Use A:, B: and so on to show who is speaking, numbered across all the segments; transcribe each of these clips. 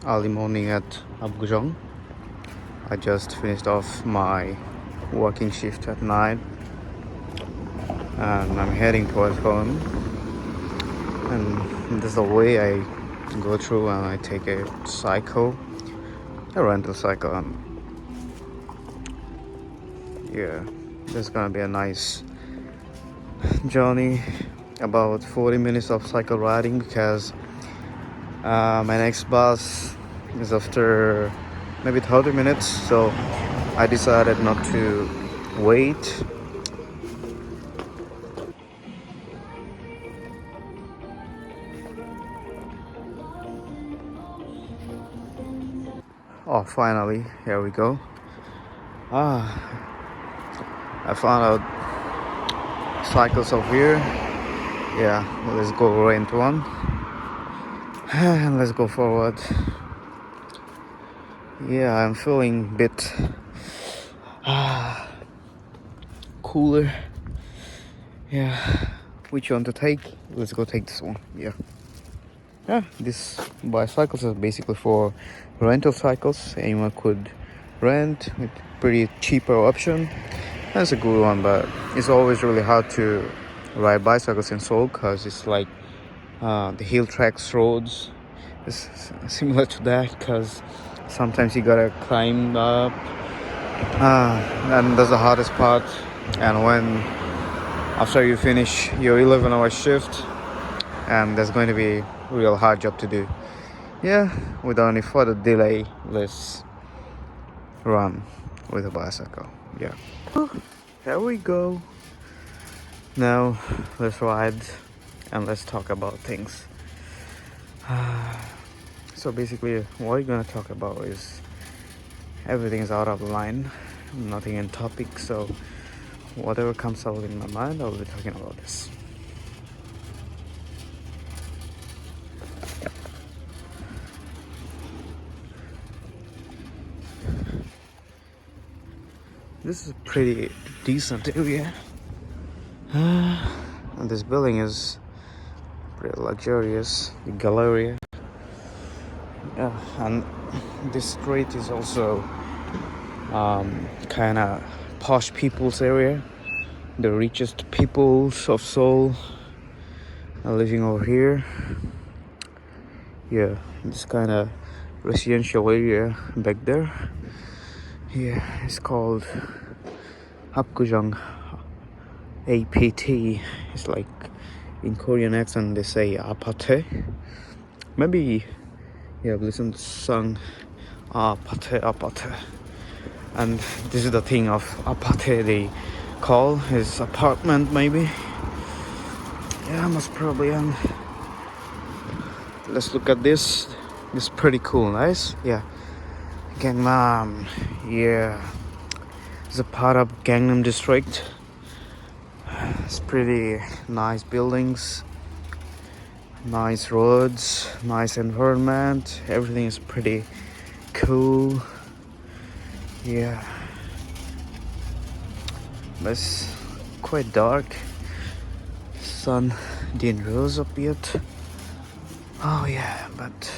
A: early morning at Abgujong. I just finished off my working shift at night and I'm heading towards home. And this is the way I go through and I take a rental cycle. And yeah, this is gonna be a nice journey. About 40 minutes of cycle riding because my next bus is after maybe 30 minutes, so I decided not to wait. Oh, finally, here we go. I found out cycles over here. Yeah, let's go rent one and let's go forward. Yeah, I'm feeling a bit cooler. Yeah, which one to take? Let's go take this one. Yeah, this bicycles is basically for rental cycles. Anyone could rent with pretty cheaper option. That's a good one, but it's always really hard to ride bicycles in Seoul because it's like the hill tracks roads is similar to that because sometimes you gotta climb up, and that's the hardest part. And when after you finish your 11-hour shift, and there's going to be a real hard job to do. Yeah, without any further delay, let's run with a bicycle. Yeah, here we go. Now let's ride and let's talk about things. So basically what we're gonna talk about is everything is out of line, nothing in topic, so whatever comes out in my mind I'll be talking about this. This is a pretty decent area. And this building is pretty luxurious, the Galleria. Yeah, and this street is also kind of posh people's area. The richest peoples of Seoul are living over here. Yeah, this kind of residential area back there. Yeah, it's called Apgujeong. APT. It's like in Korean accent they say apate. Maybe you have listened to the song apate. And this is the thing of apate they call his apartment maybe. Yeah, most probably. And let's look at this. It's pretty cool, nice. Yeah, Gangnam. Yeah, it's a part of Gangnam district. It's pretty nice buildings, nice roads, nice environment. Everything is pretty cool. Yeah, but it's quite dark. Sun didn't rise up yet. Oh yeah, but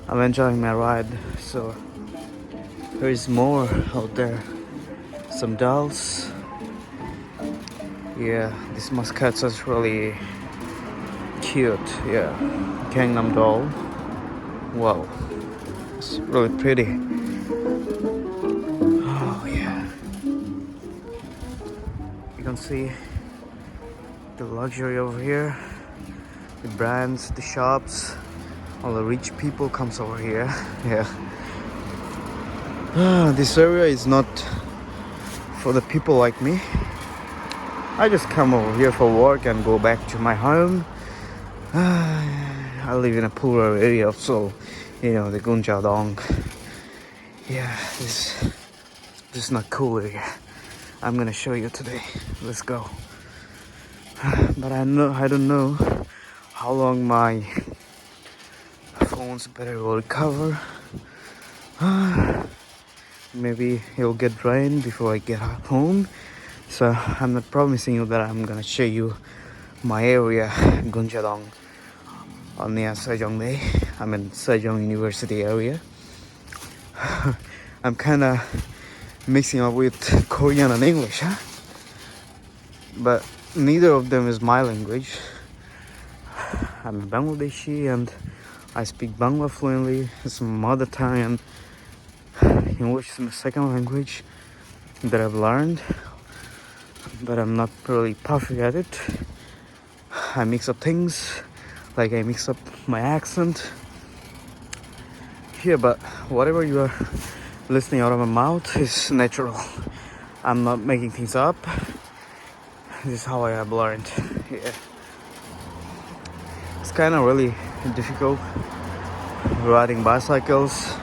A: I'm enjoying my ride. So there is more out there. Some dolls. Yeah, this mascots is really cute. Yeah, Gangnam doll. Wow, it's really pretty. Oh yeah, you can see the luxury over here, the brands, the shops, all the rich people comes over here. Yeah, this area is not for the people like me. I just come over here for work and go back to my home. I live in a poorer area of Seoul, the Gunjadong. Yeah, this is not cool area. I'm gonna show you today. Let's go. But I don't know how long my phone's battery will recover. Maybe it'll get drained before I get home. So I'm not promising you that I'm gonna show you my area, Gunjadong. near Sejong Day. I'm in Sejong University area. I'm kind of mixing up with Korean and English, huh? But neither of them is my language. I'm Bangladeshi and I speak Bangla fluently. It's my mother tongue, and English is my second language that I've learned, but I'm not really perfect at it. I mix up things, like I mix up my accent. Yeah, but whatever you are listening out of my mouth is natural. I'm not making things up. This is how I have learned. Yeah. It's kind of really difficult riding bicycles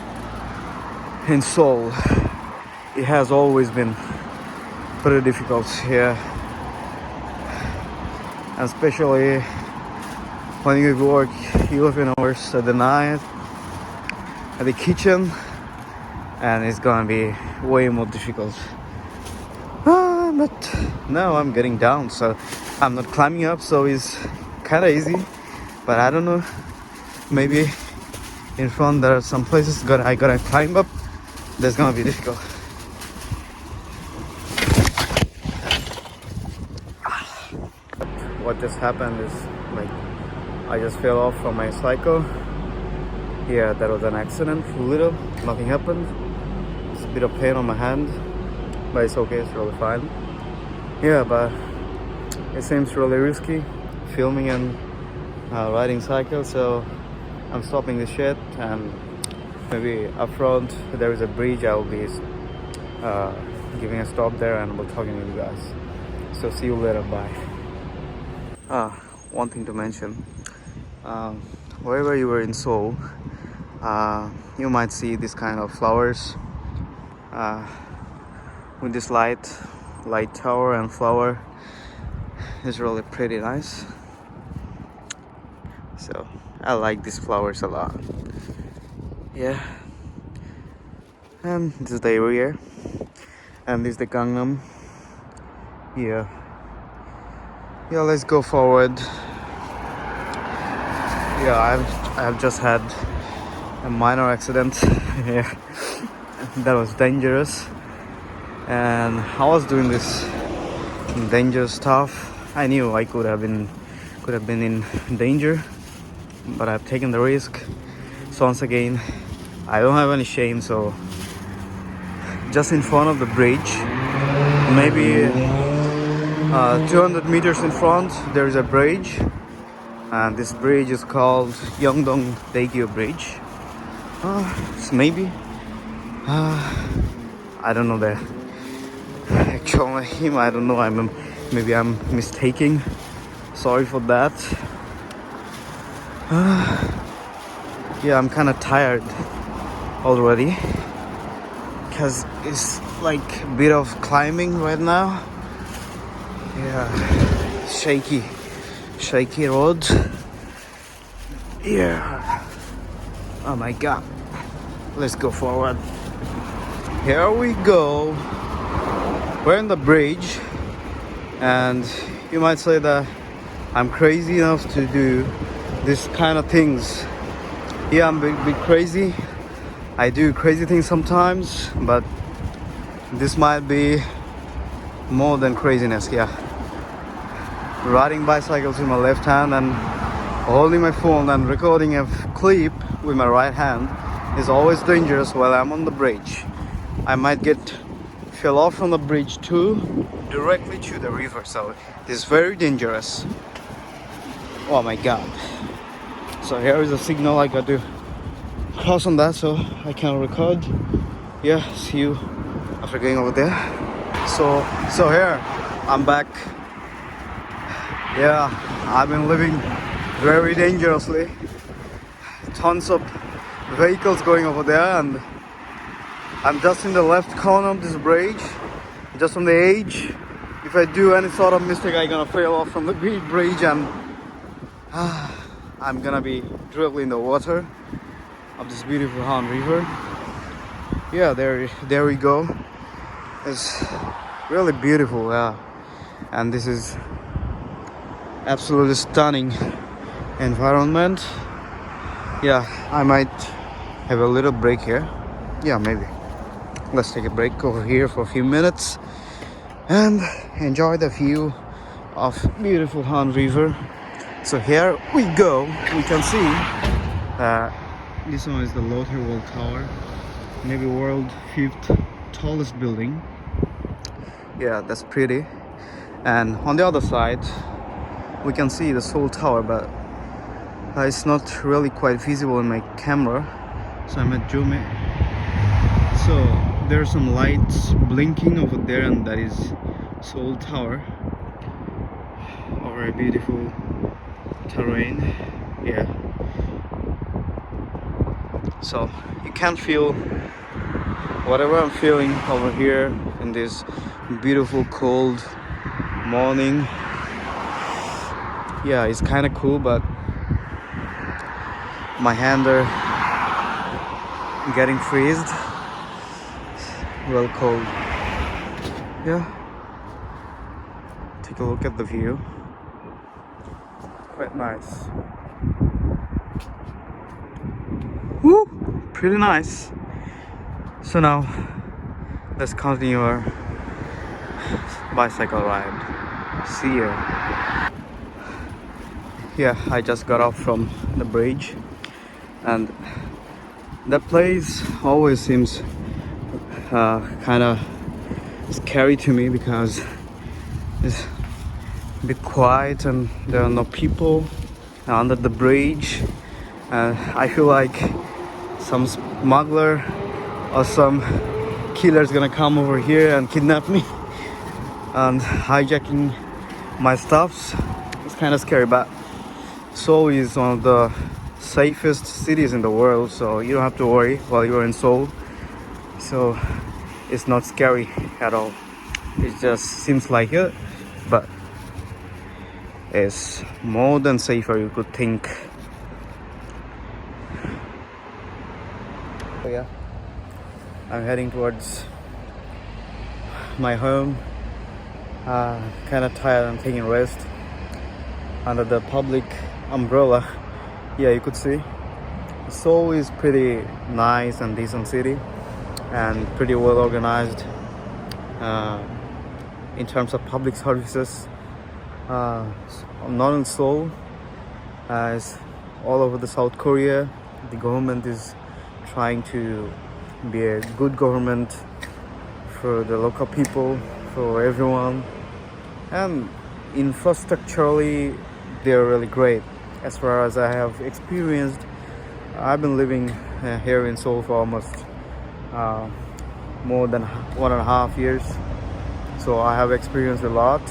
A: in Seoul. It has always been pretty difficult here, especially when you work 11 hours at the night at the kitchen, and it's gonna be way more difficult. But now I'm getting down, so I'm not climbing up, so it's kind of easy. But I don't know, maybe in front there are some places I gotta climb up. That's gonna be difficult. What just happened is, like, I just fell off from my cycle. Yeah, that was an accident. Little, nothing happened. It's a bit of pain on my hand, but it's okay, it's really fine. Yeah, but it seems really risky filming and riding cycle, so I'm stopping the shit, and maybe up front there is a bridge. I will be giving a stop there and we'll talking with you guys. So see you later, bye. One thing to mention, wherever you were in Seoul, you might see this kind of flowers with this light tower and flower. It's really pretty nice. So I like these flowers a lot. Yeah. And this is the area, and this is the Gangnam. Yeah, let's go forward. Yeah, I've just had a minor accident. Yeah, that was dangerous, and I was doing this dangerous stuff. I knew I could have been in danger, but I've taken the risk. So once again, I don't have any shame. So just in front of the bridge, maybe 200 meters in front, there is a bridge, and this bridge is called Yeongdong-daegyo Bridge. It's maybe I don't know the actual name. I don't know. Maybe I'm mistaking. Sorry for that. Yeah, I'm kind of tired already because it's like a bit of climbing right now. Yeah, shaky road. Yeah. Oh my god. Let's go forward. Here we go. We're in the bridge, and you might say that I'm crazy enough to do this kind of things. Yeah, I'm a bit crazy. I do crazy things sometimes, but this might be more than craziness. Yeah, riding bicycles with my left hand and holding my phone and recording a clip with my right hand is always dangerous while I'm on the bridge. I might fell off from the bridge too, directly to the river, so this is very dangerous. Oh my god. So here is a signal. I got to cross on that so I can record. Yeah, see you after going over there. So here I'm back. Yeah, I've been living very dangerously. Tons of vehicles going over there, and I'm just in the left corner of this bridge, just on the edge. If I do any sort of mistake, I'm gonna fall off from the bridge, and I'm gonna be directly in the water of this beautiful Han River. Yeah, there we go. It's really beautiful, yeah. And this is absolutely stunning environment. Yeah, I might have a little break here. Yeah, maybe. Let's take a break over here for a few minutes and enjoy the view of beautiful Han River. So here we go. We can see this one is the Lotte World Tower, maybe world 5th tallest building. Yeah, that's pretty. And on the other side we can see the Seoul Tower, but it's not really quite visible in my camera, so I might zoom it. So there's some lights blinking over there, and that is Seoul Tower. Over a beautiful terrain. Yeah, so you can feel whatever I'm feeling over here in this beautiful cold morning. Yeah, it's kind of cool, but my hands are getting freezed, real cold. Yeah, take a look at the view, quite nice. Woo, pretty nice. So now let's continue our bicycle ride. See you. Yeah, I just got off from the bridge, and that place always seems kind of scary to me because it's a bit quiet and there are no people under the bridge. I feel like some smuggler or some killer is gonna come over here and kidnap me and hijacking my stuffs. It's kind of scary, but Seoul is one of the safest cities in the world, so you don't have to worry while you're in Seoul. So it's not scary at all. It just seems like it, but it's more than safer you could think. So yeah, I'm heading towards my home. Kind of tired. I'm taking a rest under the public umbrella. Yeah, you could see Seoul is pretty nice and decent city and pretty well organized in terms of public services. Not in Seoul, as all over the South Korea, the government is trying to be a good government for the local people, for everyone, and infrastructurally they're really great. As far as I have experienced, I've been living here in Seoul for almost more than 1.5 years, so I have experienced a lot.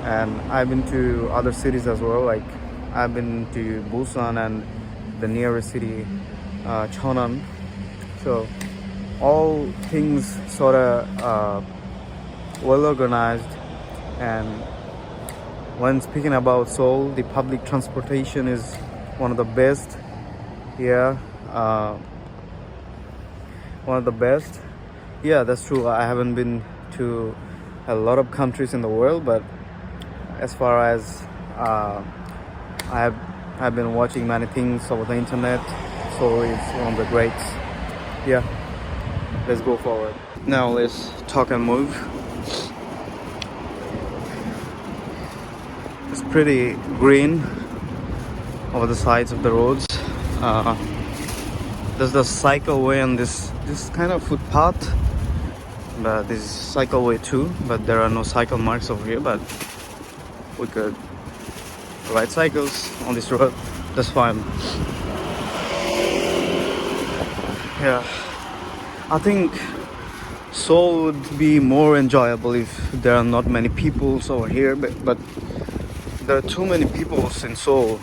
A: And I've been to other cities as well, like I've been to Busan and the nearest city, Cheonan. So all things sort of well organized. And when speaking about Seoul, the public transportation is one of the best. Yeah, one of the best. Yeah, that's true. I haven't been to a lot of countries in the world, but as far as I've been watching many things over the internet, so it's one of the greats. Yeah, let's go forward. Now let's talk and move. It's pretty green over the sides of the roads. There's the cycleway and this kind of footpath, but this is cycleway too, but there are no cycle marks over here, but we could ride cycles on this road. That's fine. Yeah, I think Seoul would be more enjoyable if there are not many people over here, but there are too many people in Seoul.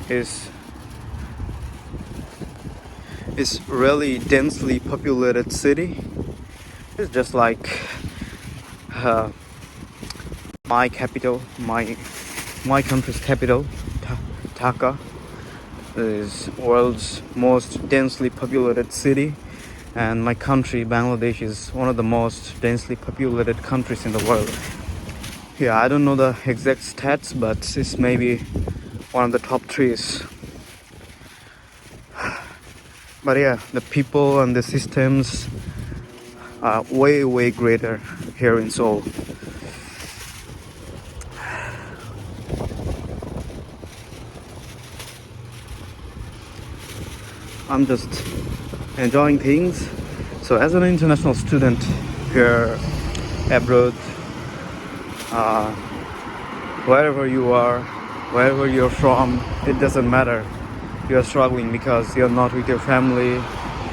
A: It's really densely populated city. It's just like my capital, my country's capital, Dhaka, is world's most densely populated city, and my country, Bangladesh, is one of the most densely populated countries in the world. Yeah, I don't know the exact stats, but it's maybe one of the top trees. But yeah, the people and the systems are way greater here in Seoul. I'm just enjoying things. So as an international student here abroad, wherever you are, wherever you're from, it doesn't matter. You're struggling because you're not with your family,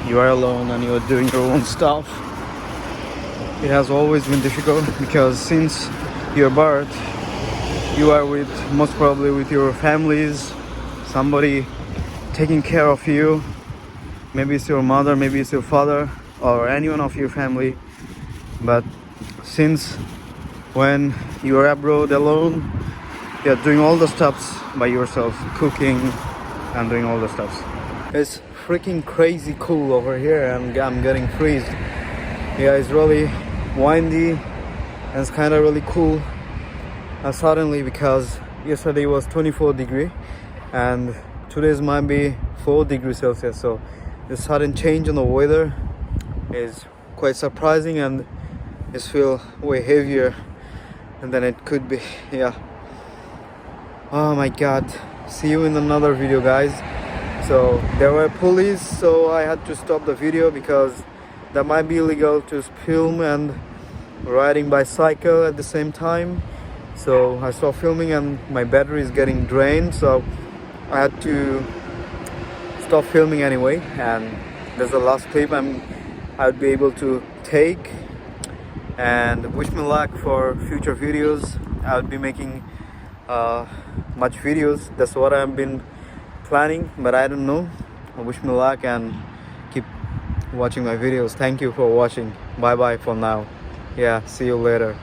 A: you are alone and you're doing your own stuff. It has always been difficult because since your birth, you are with, most probably with your families, somebody taking care of you. Maybe it's your mother, maybe it's your father, or anyone of your family. But since when you are abroad alone, you're doing all the stuffs by yourself, cooking and doing all the stuffs. It's freaking crazy cool over here and I'm getting freezed. Yeah, it's really windy and it's kind of really cool. And suddenly, because yesterday was 24 degree and today's might be 4 degrees Celsius, so the sudden change in the weather is quite surprising and it feels way heavier than it could be. Yeah. Oh my god. See you in another video, guys. So there were police, so I had to stop the video because that might be illegal to film and riding bicycle at the same time. So I stopped filming and my battery is getting drained, so I had to stop filming anyway. And there's the last clip I would be able to take. And wish me luck for future videos. I would be making much videos. That's what I've been planning, but I don't know. Wish me luck and keep watching my videos. Thank you for watching. Bye bye for now. Yeah, see you later.